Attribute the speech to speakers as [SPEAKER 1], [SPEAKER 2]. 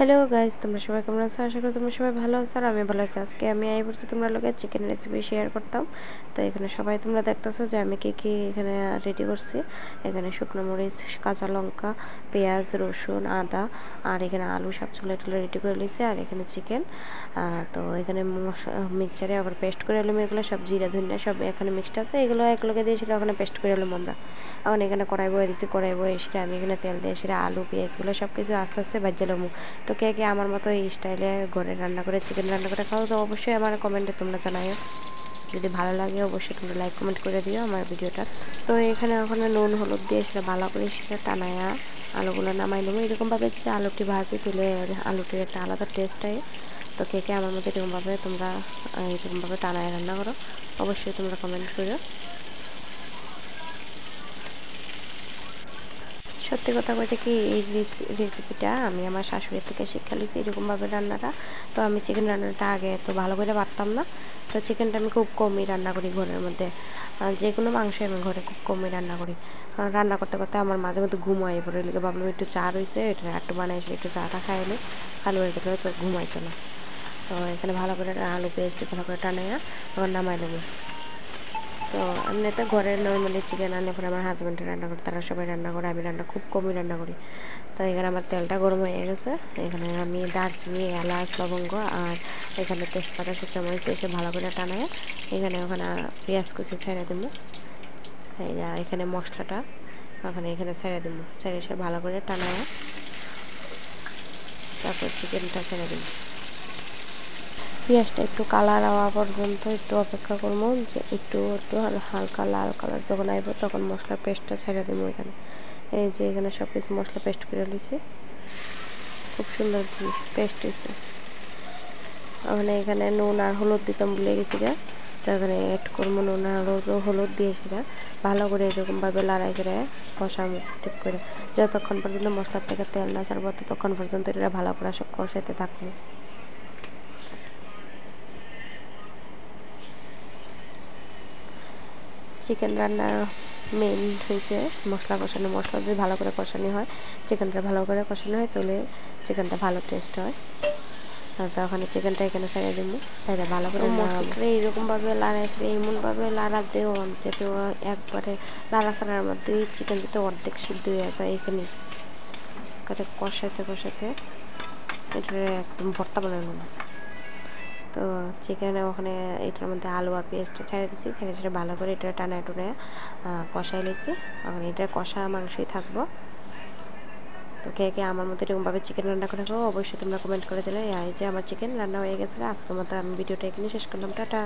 [SPEAKER 1] Hello guys, তোমরা সবাই কেমন আছো? আশা করি তোমরা সবাই ভালো আছো আর আমি ভালো আছি। আজকে আমি এই বলছি তোমরা লোকে চিকেন রেসিপি শেয়ার করতাম। তো এখানে সবাই তোমরা দেখতেছো যে আমি কি এখানে রেডি করছি। এখানে শুকনো মরিচ, কাঁচা লঙ্কা, পেঁয়াজ, রসুন, আদা আর এখানে আলু সব চুলে টুলে রেডি করে নিয়েছি। আর এখানে চিকেন, তো এখানে মিক্সচারে আবার পেস্ট করে এলাম। এগুলো সব জিরা ধনিয়া সব এখানে মিক্সড আছে, এগুলো এক লগে দিয়েছিল, ওখানে পেস্ট করে এলাম আমরা। এখন এখানে কড়াই বয়ে দিয়েছি, কড়াই বয়ে এসে আমি এখানে তেল দিয়ে এসে আলু পেঁয়াজগুলো সব কিছু আস্তে আস্তে ভাজলাম। তো কে আমার মতো এই স্টাইলে ঘরে রান্না করে চিকেন রান্না করে খাও, তো অবশ্যই আমার কমেন্টে তোমরা জানাও। যদি ভালো লাগে অবশ্যই তোমরা লাইক কমেন্ট করে দিও আমার ভিডিওটা। তো এখানে ওখানে নুন হলুদ দিয়ে সেটা ভালো করে সেটা টানায়া আলুগুলো নামাই নেবো। এরকমভাবে যদি আলুটি ভাজি তুলে আলুটির একটা আলাদা টেস্ট হয়। তো কে আমার মতো এরকমভাবে তোমরা এরকমভাবে টানায় রান্না করো, অবশ্যই তোমরা কমেন্ট করো। সত্যি কথা বলতে কি, এই রেসিপিটা আমি আমার শাশুড়ির থেকে শিক্ষা নিয়েছি এরকমভাবে রান্নাটা। তো আমি চিকেন রান্নাটা আগে তো ভালো করে পারতাম না। তো চিকেনটা আমি খুব কমই রান্না করি ঘরের মধ্যে। যে কোনো মাংসই আমি ঘরে খুব কমই রান্না করি। রান্না করতে করতে আমার মাঝে মধ্যে ঘুমাই পড়ে, লিখে ভাবলাম একটু চা রয়েছে, এটা একটু বানাইছে, একটু চাটা খাইলে খালি হয়ে গেলে তো ঘুমাইতো না। তো এখানে ভালো করে আলু পেস্ট ভালো করে টানাইয়া আবার নামাই নেবো। তো এমনিতে ঘরে নর্মালি চিকেন আনলে পরে আমার হাজব্যান্ডে রান্না করে, তারা সবাই রান্না করে, আমি রান্না খুব কমই রান্না করি। তো এখানে আমার তেলটা গরম হয়ে গেছে। এখানে আমি দারচিনি, এলাচ, লবঙ্গ আর এখানে তেজপাতা শুকনো মরিচ এসে ভালো করে টানায় এখানে ওখানে পেঁয়াজ কুচি ছেড়ে দেবো। এখানে মশলাটা এখানে ছেড়ে দেবো, ছেড়ে এসে ভালো করে টানায় তারপর চিকেনটা ছেড়ে দেবো। পেঁয়াজটা একটু কালার হওয়া পর্যন্ত একটু অপেক্ষা করবো, যে একটু একটু হালকা লাল কালার যখন আইব তখন মশলার পেস্টটা ছেড়ে দেবো। এখানে এই যে এখানে সব কিছু মশলা পেস্ট করে নিয়েছি, খুব সুন্দর পেস্ট হয়েছে। এখানে নুন আর হলুদ দিতাম ভুলে গেছি গা, তো এখানে অ্যাড করবো নুন আর হলুদ দিয়ে সেটা ভালো করে এরকমভাবে লড়াই করে কষাবো টিপ করে, যতক্ষণ পর্যন্ত মশলার থেকে তেল না ছাড়বো ততক্ষণ পর্যন্ত এটা ভালো করে সব কষাতে থাকবো। চিকেন রান্নার মেন হয়েছে মশলা কষানো। মশলা যদি ভালো করে কষানো হয়, চিকেনটা ভালো করে কষানো হয়, তাহলে চিকেনটা ভালো টেস্ট হয়। তো ওখানে চিকেনটা এখানে ছেড়ে দেবো, ছেড়ে ভালো করে মশলাটা এইরকমভাবে লাড়াইছে, এমনভাবে লাড়া দেও যাতে একবারে লাড়া ছাড়ার মধ্যেই চিকেন যাতে অর্ধেক সিদ্ধ হয়ে যায়। এখানে কষাতে কষাতে এটা একদম ভর্তা বানানো। তো চিকেনে ওখানে এটার মধ্যে আলু আর পেঁয়াজটা ছেড়ে দিচ্ছি, ছেড়ে ছেড়ে ভালো করে এটা টানা টুনে কষাই নিয়েছি। এখন এটা কষা মাংসই থাকবো। তো কে আমার মতো এরকমভাবে চিকেন রান্না করে খাবো, অবশ্যই তোমরা কমেন্ট করে দিলে। এই যে আমার চিকেন রান্না হয়ে গেছে। আজকের মতো আমি ভিডিওটা এখানে শেষ করলাম, টাটা।